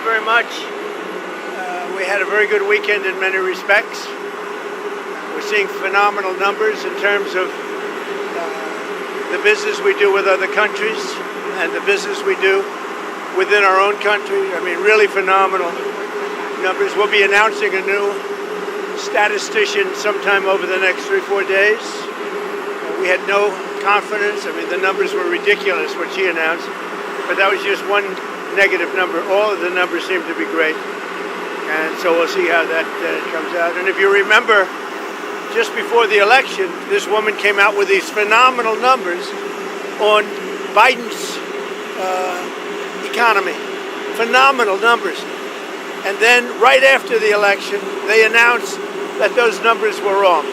very much. We had a very good weekend in many respects. We're seeing phenomenal numbers in terms of the business we do with other countries and the business we do within our own country. I mean, really phenomenal numbers. We'll be announcing a new statistician sometime over the next 3-4 days. We had no confidence. I mean, the numbers were ridiculous, what she announced, but that was just one negative number. All of the numbers seem to be great, and so we'll see how that comes out. And if you remember, just before the election, this woman came out with these phenomenal numbers on Biden's economy. Phenomenal numbers. And then right after the election, they announced that those numbers were wrong.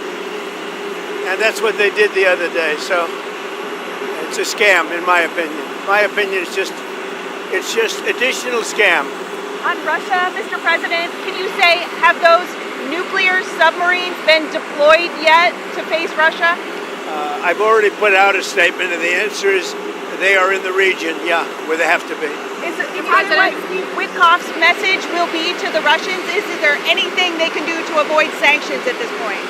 And that's what they did the other day. So it's a scam, in my opinion. My opinion is it's just additional scam. On Russia, Mr. President, can you say, have those nuclear submarines been deployed yet to face Russia? I've already put out a statement, and the answer is they are in the region, yeah, where they have to be. Is President Witkoff's message will be to the Russians? Is there anything they can do to avoid sanctions at this point?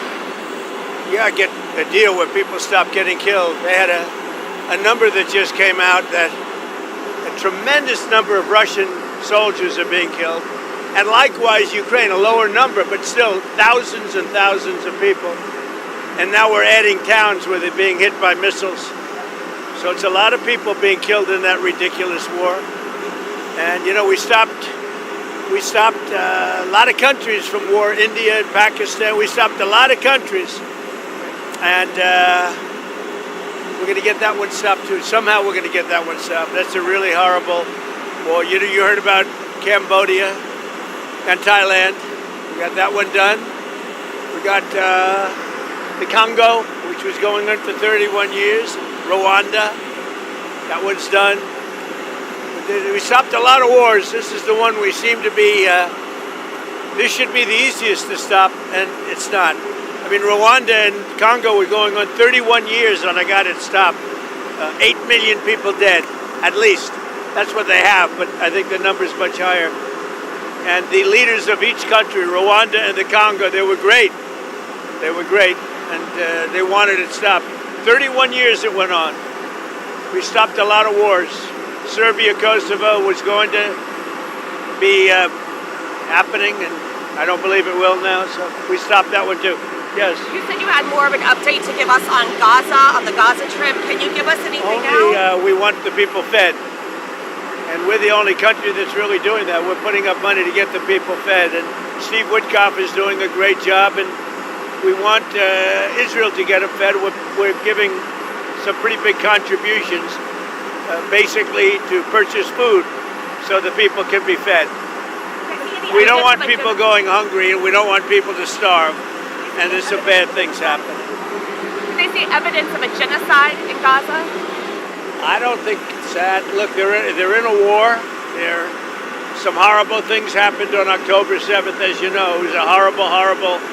Yeah, get a deal where people stop getting killed. They had a number that just came out that a tremendous number of Russian soldiers are being killed. And likewise, Ukraine, a lower number, but still thousands and thousands of people. And now we're adding towns where they're being hit by missiles. So it's a lot of people being killed in that ridiculous war. And, you know, we stopped a lot of countries from war, India and Pakistan. We stopped a lot of countries. And we're going to get that one stopped, too. Somehow we're going to get that one stopped. That's a really horrible war. You heard about Cambodia and Thailand. We got that one done. We got the Congo, which was going on for 31 years. Rwanda, that one's done. We stopped a lot of wars. This is the one we seem to be, this should be the easiest to stop, and it's not. I mean, Rwanda and Congo were going on 31 years and I got it stopped. 8 million people dead, at least. That's what they have, but I think the number's much higher. And the leaders of each country, Rwanda and the Congo, they were great. They were great, and they wanted it stopped. 31 years it went on. We stopped a lot of wars. Serbia, Kosovo was going to be happening, and I don't believe it will now, so we stopped that one too. Yes. You said you had more of an update to give us on Gaza, on the Gaza trip. Can you give us anything now? We want the people fed. And we're the only country that's really doing that. We're putting up money to get the people fed. And Steve Witkoff is doing a great job. And we want Israel to get them fed. We're giving some pretty big contributions, basically to purchase food so the people can be fed. We don't want people going hungry, and we don't want people to starve. And there's some bad things happening. Do they see evidence of a genocide in Gaza? I don't think it's that. Look, they're in a war. Some horrible things happened on October 7th, as you know. It was a horrible, horrible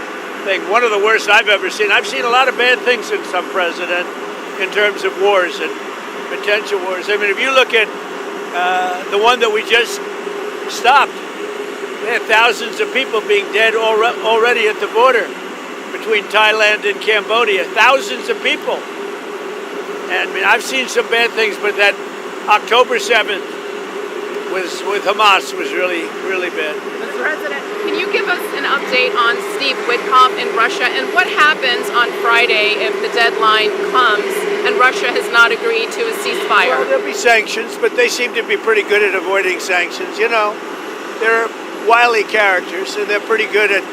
thing. One of the worst I've ever seen. I've seen a lot of bad things in some president in terms of wars and potential wars. I mean, if you look at the one that we just stopped, they had thousands of people being dead already at the border between Thailand and Cambodia. Thousands of people. And I mean, I've seen some bad things, but that October 7th with Hamas was really, really bad. Mr. President, can you give us an update on Steve Witkoff in Russia, and what happens on Friday if the deadline comes and Russia has not agreed to a ceasefire? Well, there'll be sanctions, but they seem to be pretty good at avoiding sanctions. You know, they're wily characters, and they're pretty good at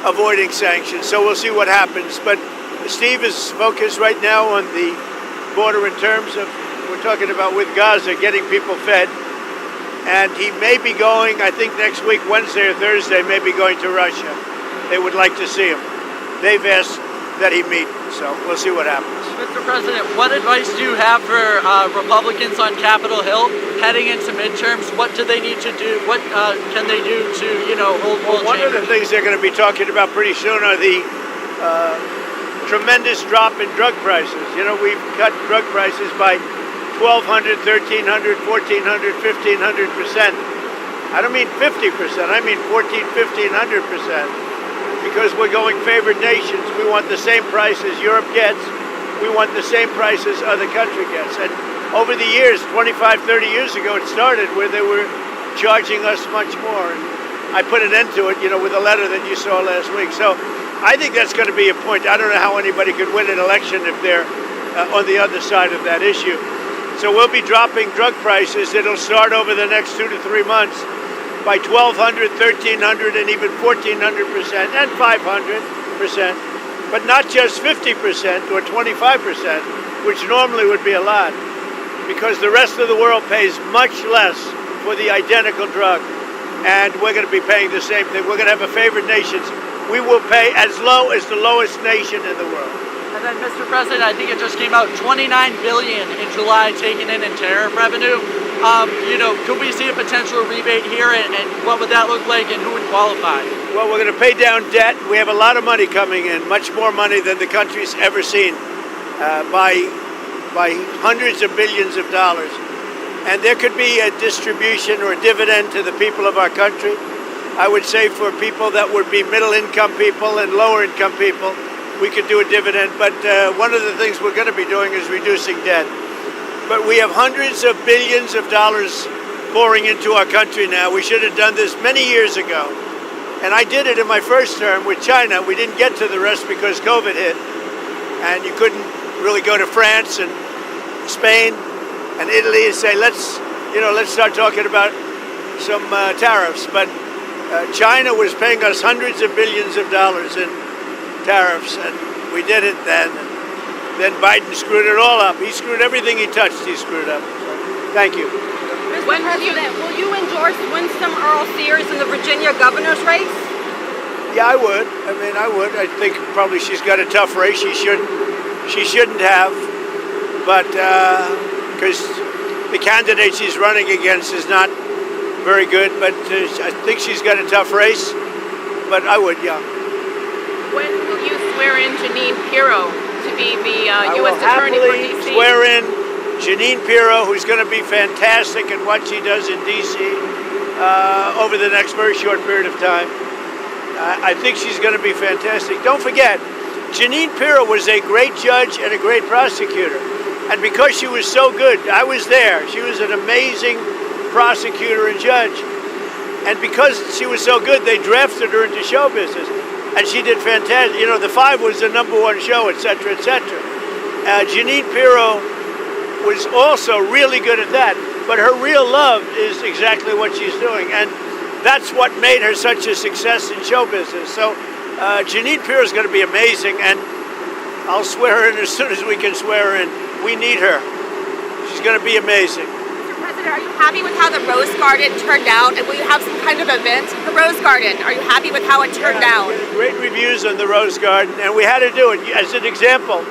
avoiding sanctions. So we'll see what happens. But Steve is focused right now on the border in terms of, we're talking about with Gaza, getting people fed. And he may be going, I think next week, Wednesday or Thursday, may be going to Russia. They would like to see him. They've asked that he meet, so we'll see what happens. Mr. President, what advice do you have for Republicans on Capitol Hill heading into midterms? What do they need to do? What can they do to, hold world One of the things they're going to be talking about pretty soon are the tremendous drop in drug prices. You know, we've cut drug prices by 1,200, 1,300, 1,400, 1,500%. I don't mean 50%, I mean 14, 15, 100%. Because we're going favored nations. We want the same price as Europe gets. We want the same price as other country gets. And over the years, 25, 30 years ago, it started where they were charging us much more. And I put an end to it, you know, with a letter that you saw last week. So I think that's going to be a point. I don't know how anybody could win an election if they're on the other side of that issue. So we'll be dropping drug prices. It'll start over the next 2 to 3 months by 1,200, 1,300, and even 1,400% and 500%, but not just 50% or 25%, which normally would be a lot, because the rest of the world pays much less for the identical drug, and we're going to be paying the same thing. We're going to have a favored nations. We will pay as low as the lowest nation in the world. And then, Mr. President, I think it just came out, $29 billion in July taken in tariff revenue. You know, could we see a potential rebate here, and what would that look like, and who would qualify? Well, we're going to pay down debt. We have a lot of money coming in, much more money than the country's ever seen, by hundreds of billions of dollars. And there could be a distribution or a dividend to the people of our country. I would say for people that would be middle-income people and lower-income people, we could do a dividend. But one of the things we're going to be doing is reducing debt. But we have hundreds of billions of dollars pouring into our country now. We should have done this many years ago. And I did it in my first term with China. We didn't get to the rest because COVID hit. And you couldn't really go to France and Spain and Italy and say, let's start talking about some tariffs. But China was paying us hundreds of billions of dollars in tariffs, and we did it then. Then Biden screwed it all up. He screwed everything he touched, he screwed up. Thank you. Mr. President, will you endorse Winsome Earl Sears in the Virginia governor's race? Yeah, I would. I mean, I would. I think probably she's got a tough race. She shouldn't have, but because the candidate she's running against is not very good, but I think she's got a tough race, but I would, yeah. When will you swear in Jeanine Pirro to be the U.S. Attorney for D.C.? Swear in Jeanine Pirro, who's going to be fantastic at what she does in D.C. Over the next very short period of time. I think she's going to be fantastic. Don't forget, Jeanine Pirro was a great judge and a great prosecutor. And because she was so good, I was there. She was an amazing prosecutor and judge. And because she was so good, they drafted her into show business. And she did fantastic. You know, The Five was the #1 show, etc., etc. Jeanine Pirro was also really good at that. But her real love is exactly what she's doing. And that's what made her such a success in show business. So Jeanine Pirro is going to be amazing. And I'll swear her in as soon as we can swear her in. We need her. She's going to be amazing. Are you happy with how the Rose Garden turned out? And will you have some kind of event? The Rose Garden, are you happy with how it turned out? Great reviews on the Rose Garden, and we had to do it. As an example,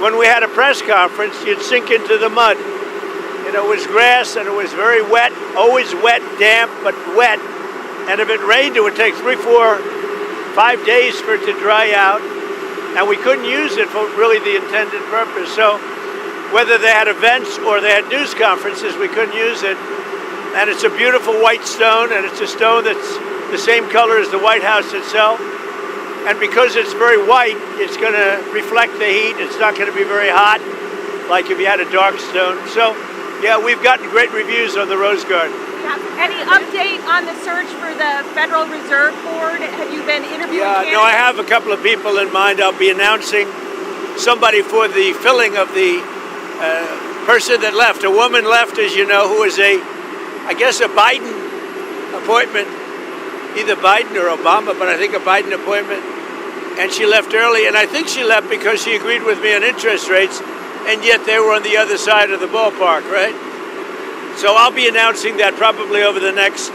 when we had a press conference, you'd sink into the mud. You know, it was grass and it was very wet, always wet, damp, but wet. And if it rained, it would take 3, 4, 5 days for it to dry out. And we couldn't use it for really the intended purpose. So whether they had events or they had news conferences, we couldn't use it. And it's a beautiful white stone, and it's a stone that's the same color as the White House itself. And because it's very white, it's going to reflect the heat. It's not going to be very hot, like if you had a dark stone. So, yeah, we've gotten great reviews on the Rose Garden. Any update on the search for the Federal Reserve Board? Have you been interviewing candidates? No, I have a couple of people in mind. I'll be announcing somebody for the filling of the person that left. A woman left, as you know, who was I guess a Biden appointment, either Biden or Obama, but I think a Biden appointment. And she left early, and I think she left because she agreed with me on interest rates, and yet they were on the other side of the ballpark, right? So I'll be announcing that probably over the next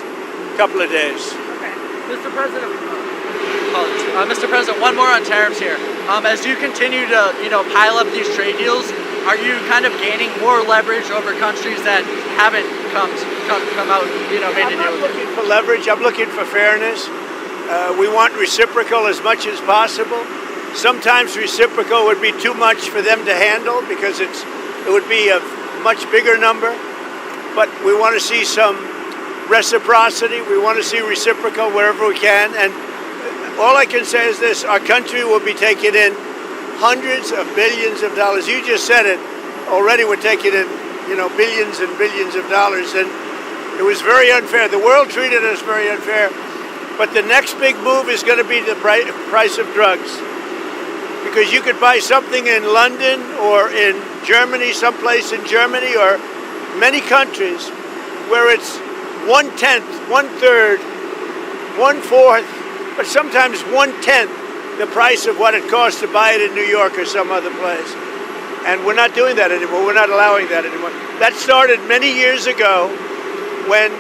couple of days. Okay. Mr. President, one more on tariffs here. As you continue to, pile up these trade deals, are you kind of gaining more leverage over countries that haven't come out, made a deal? I'm not looking for leverage. I'm looking for fairness. We want reciprocal as much as possible. Sometimes reciprocal would be too much for them to handle because it would be a much bigger number. But we want to see some reciprocity. We want to see reciprocal wherever we can. And all I can say is this: our country will be taking in hundreds of billions of dollars. You just said it. Already we're taking in, billions and billions of dollars. And it was very unfair. The world treated us very unfair. But the next big move is going to be the price of drugs. Because you could buy something in London or in Germany, someplace in Germany or many countries where it's 1/10, 1/3, 1/4, but sometimes 1/10 the price of what it costs to buy it in New York or some other place. And we're not doing that anymore. We're not allowing that anymore. That started many years ago when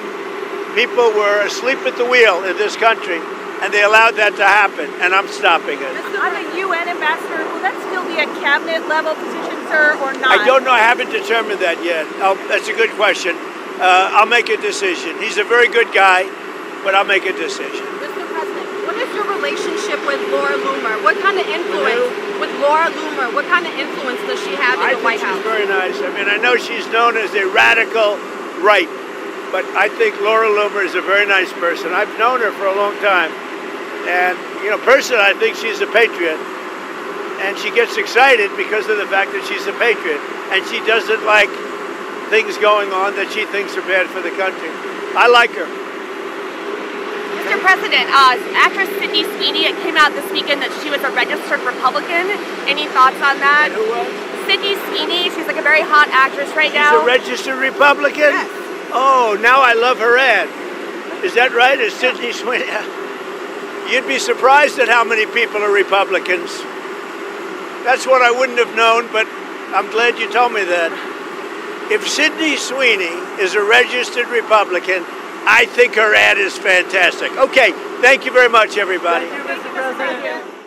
people were asleep at the wheel in this country, and they allowed that to happen, and I'm stopping it. I'm a UN ambassador. Will that still be a cabinet level position, sir, or not? I don't know. I haven't determined that yet. That's a good question. I'll make a decision. He's a very good guy, but I'll make a decision. Mr. President, what is your relationship with Laura Loomer? What kind of influence with Laura Loomer? What kind of influence does she have in the White House? I think she's very nice. I mean, I know she's known as a radical right, but I think Laura Loomer is a very nice person. I've known her for a long time. And, personally, I think she's a patriot. And she gets excited because of the fact that she's a patriot. And she doesn't like things going on that she thinks are bad for the country. I like her. Mr. President, actress Sydney Sweeney, it came out this weekend that she was a registered Republican. Any thoughts on that? And who was? Sydney Sweeney, she's like a very hot actress right now. She's a registered Republican? Yes. Oh, now I love her ad. Is that right? Is Sydney Sweeney? You'd be surprised at how many people are Republicans. That's what I wouldn't have known, but I'm glad you told me that. If Sydney Sweeney is a registered Republican, I think her ad is fantastic. Okay, thank you very much, everybody. Thank you, Mr. President.